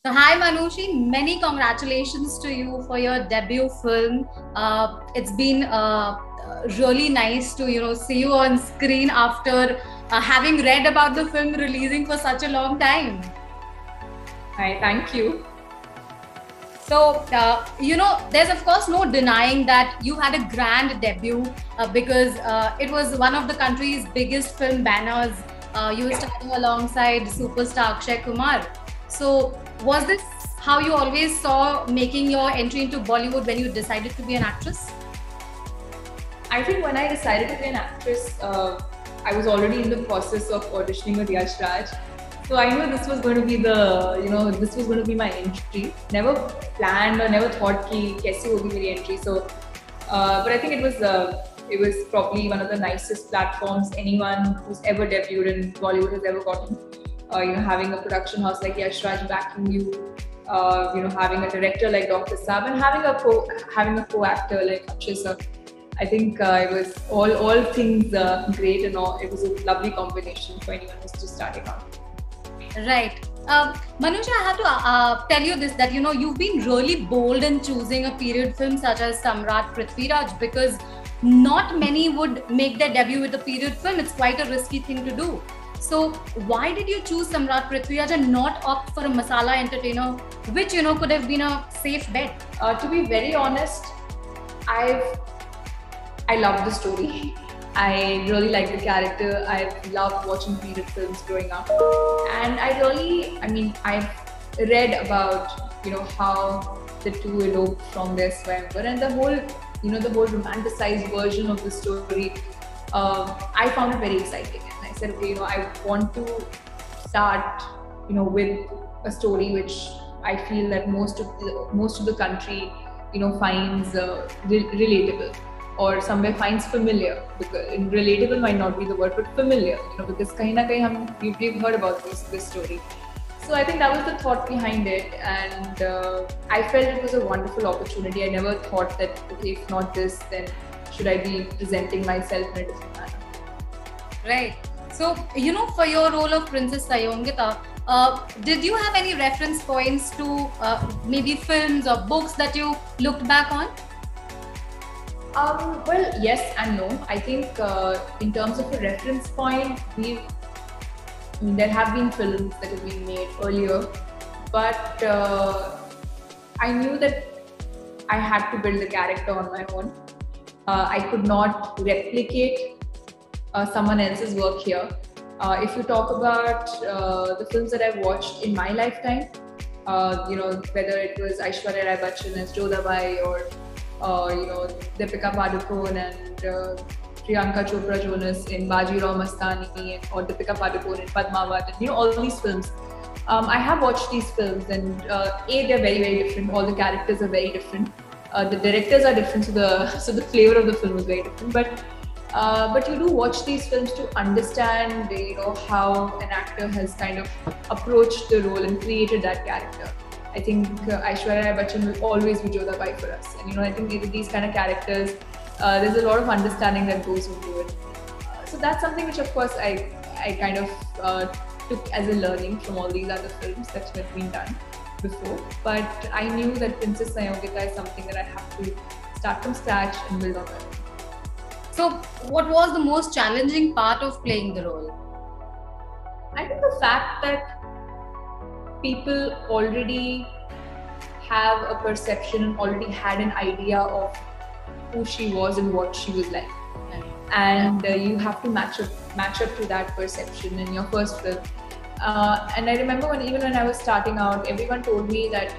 So, hi Manushi, many congratulations to you for your debut film. It's been really nice to see you on screen after having read about the film releasing for such a long time. Hi, thank you. So, there's of course no denying that you had a grand debut because it was one of the country's biggest film banners. You were starting alongside superstar Akshay Kumar. So, was this how you always saw making your entry into Bollywood when you decided to be an actress? I think when I decided to be an actress, I was already in the process of auditioning with Yash Raj. So I knew this was going to be this was going to be my entry. Never planned or never thought ki kaisi hogi meri entry. So, but I think it was probably one of the nicest platforms anyone who's ever debuted in Bollywood has ever gotten. Having a production house like Yash Raj backing you, having a director like Dr. Saab and having a co-actor like Akshay Sir. I think it was all things great and all. It was a lovely combination for anyone who's just starting out. Right. Manushi, I have to tell you this, that you've been really bold in choosing a period film such as Samrat Prithviraj, because not many would make their debut with a period film. It's quite a risky thing to do. So why did you choose Samrat Prithviraj and not opt for a masala entertainer, which could have been a safe bet? To be very honest, I love the story. I really like the character. I've loved watching period films growing up, and I've read about how the two eloped from their swamper and the whole romanticized version of the story. I found it very exciting, and I said, okay, I want to start with a story which I feel that most of the country finds relatable, or somewhere finds familiar, because relatable might not be the word, but familiar, because kahin na kahin we've heard about this story. So I think that was the thought behind it, and I felt it was a wonderful opportunity. I never thought that, okay, if not this, then should I be presenting myself in a different manner. Right. So, for your role of Princess Sanyogita, did you have any reference points to maybe films or books that you looked back on? Well, yes and no. I think in terms of a reference point, there have been films that have been made earlier, but I knew that I had to build the character on my own. I could not replicate someone else's work here. If you talk about the films that I've watched in my lifetime, whether it was Aishwarya Rai Bachchan as Jodhabai, or Deepika Padukone and Priyanka Chopra Jonas in Bajirao Mastani, or Deepika Padukone in Padmavat, and all these films. I have watched these films, and they're very, very different. All the characters are very different. The directors are different, so the flavor of the film is very different. But you do watch these films to understand, how an actor has kind of approached the role and created that character. I think Aishwarya Rai Bachchan will always be Jodhabai for us, and I think with these kind of characters, there's a lot of understanding that goes into it. So that's something which, of course, I kind of took as a learning from all these other films that have been done before. But I knew that Princess Sanyogita is something that I have to start from scratch and build on my own. So, what was the most challenging part of playing the role? I think the fact that people already have a perception and already had an idea of who she was and what she was like, and you have to match up to that perception in your first film. And I remember when I was starting out, everyone told me that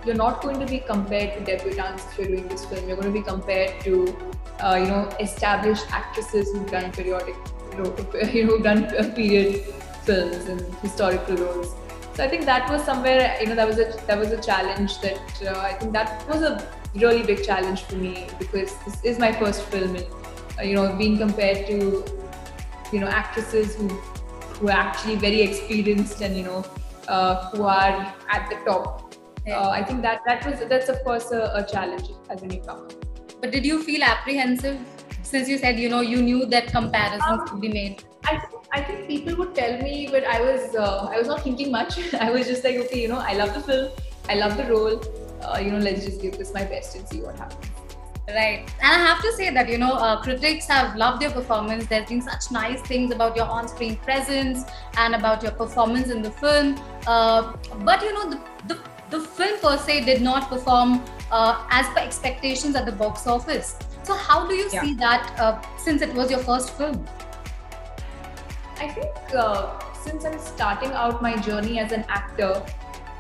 you're not going to be compared to debutantes if you're doing this film. You're going to be compared to established actresses who've done period films and historical roles. So I think that was somewhere, that was a challenge that I think that was a really big challenge for me, because this is my first film, and being compared to actresses who are actually very experienced and who are at the top. I think that's of course a challenge as a newcomer. But did you feel apprehensive, since you said you knew that comparisons could be made? I think people would tell me, but I was not thinking much. I was just like, okay, I love the film, I love the role. Let's just give this my best and see what happens. Right. And I have to say that, critics have loved your performance. There's been such nice things about your on-screen presence and about your performance in the film. But, the film per se did not perform as per expectations at the box office. So how do you see that since it was your first film? I think since I'm starting out my journey as an actor,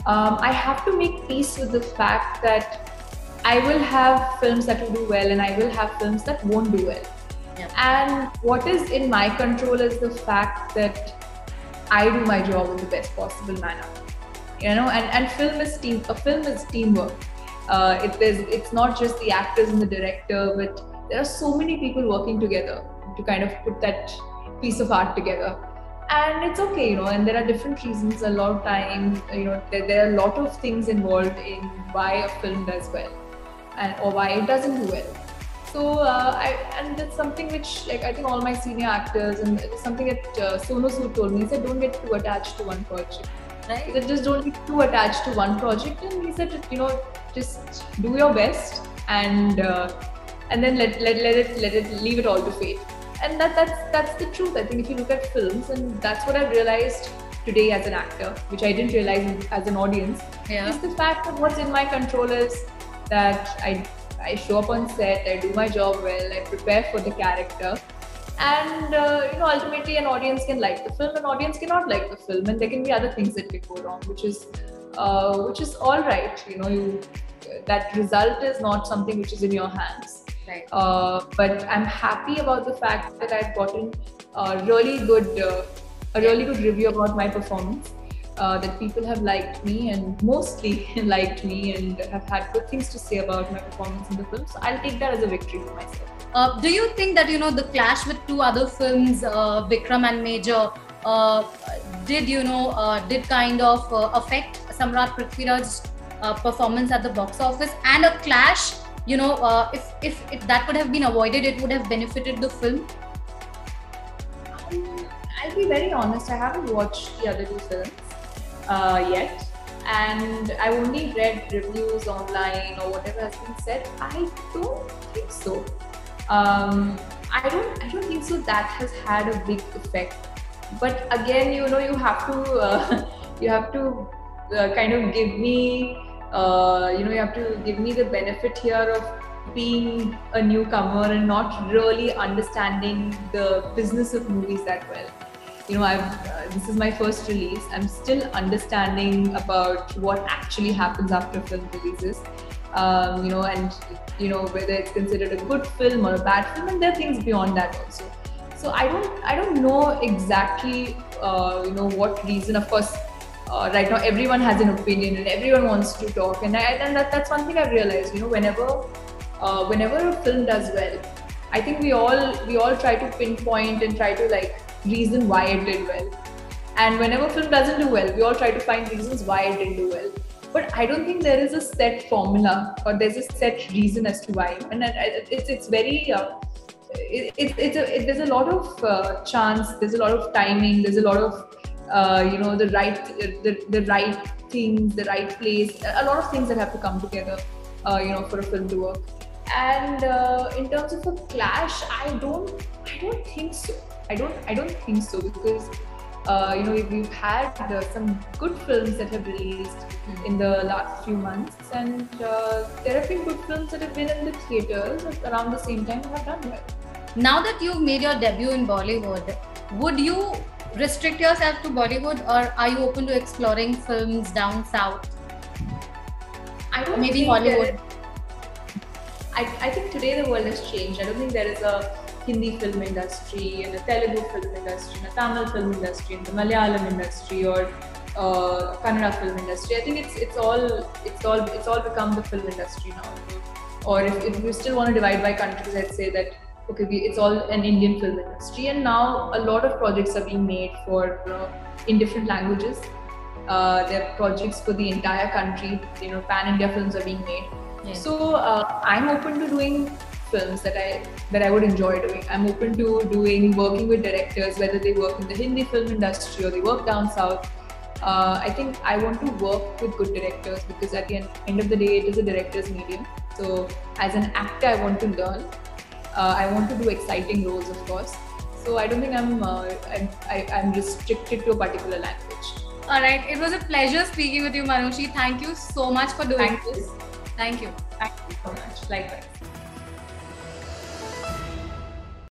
I have to make peace with the fact that I will have films that will do well and I will have films that won't do well. Yeah. And what is in my control is the fact that I do my job in the best possible manner. And film is teamwork. It's not just the actors and the director, but there are so many people working together to kind of put that piece of art together. And it's okay, and there are different reasons. A lot of time, there are a lot of things involved in why a film does well or why it doesn't do well. So and that's something which, like, I think all my senior actors, and it's something that Sonu Sood told me. He said, don't get too attached to one project. Right? He said, just don't get too attached to one project. And he said, just do your best and then let it leave it all to fate. And that's the truth. I think if you look at films, and that's what I've realized today as an actor, which I didn't realize as an audience, is the fact that what's in my control is that I show up on set, I do my job well, I prepare for the character, and ultimately an audience can like the film, an audience cannot like the film, and there can be other things that can go wrong, which is all right. That result is not something which is in your hands. Right. But I'm happy about the fact that I've gotten a really good review about my performance. That people have liked me and mostly liked me and have had good things to say about my performance in the film. So I'll take that as a victory for myself. Do you think that the clash with two other films, Vikram and Major, did kind of affect Samrat Prithviraj's performance at the box office, and a clash? If that could have been avoided, it would have benefited the film? I'll be very honest, I haven't watched the other two films yet, and I've only read reviews online or whatever has been said. I don't think so. I don't think so that has had a big effect. But again, you have to kind of give me. You have to give me the benefit here of being a newcomer and not really understanding the business of movies that well. This is my first release. I'm still understanding about what actually happens after film releases. And whether it's considered a good film or a bad film, and there are things beyond that also. So I don't know exactly what reason. Of course. Right now, everyone has an opinion and everyone wants to talk, and that's one thing I've realized. Whenever a film does well, I think we all try to pinpoint and try to reason why it did well. And whenever a film doesn't do well, we all try to find reasons why it didn't do well. But I don't think there is a set formula or there's a set reason as to why. And it's very there's a lot of chance, there's a lot of timing, there's a lot of the right things, the right place, a lot of things that have to come together, for a film to work. And in terms of a clash, I don't think so. I don't think so, because we've had some good films that have released in the last few months, and there have been good films that have been in the theaters around the same time and have done well. Now that you've made your debut in Bollywood, would you restrict yourself to Bollywood, or are you open to exploring films down south? Maybe Hollywood. I think today the world has changed. I don't think there is a Hindi film industry and a Telugu film industry and a Tamil film industry and the Malayalam industry or Kannada film industry. I think it's all become the film industry now. Or if you still want to divide by countries, I'd say that it's all an Indian film industry, and now a lot of projects are being made in different languages. There are projects for the entire country. Pan-India films are being made. Yes. So I'm open to doing films that I would enjoy doing. I'm open to working with directors, whether they work in the Hindi film industry or they work down south. I think I want to work with good directors because at the end of the day, it is a director's medium. So as an actor, I want to learn. I want to do exciting roles, of course. So I don't think I'm restricted to a particular language. All right. It was a pleasure speaking with you, Manushi. Thank you so much for doing this. Thank you. Thank you so much. Likewise.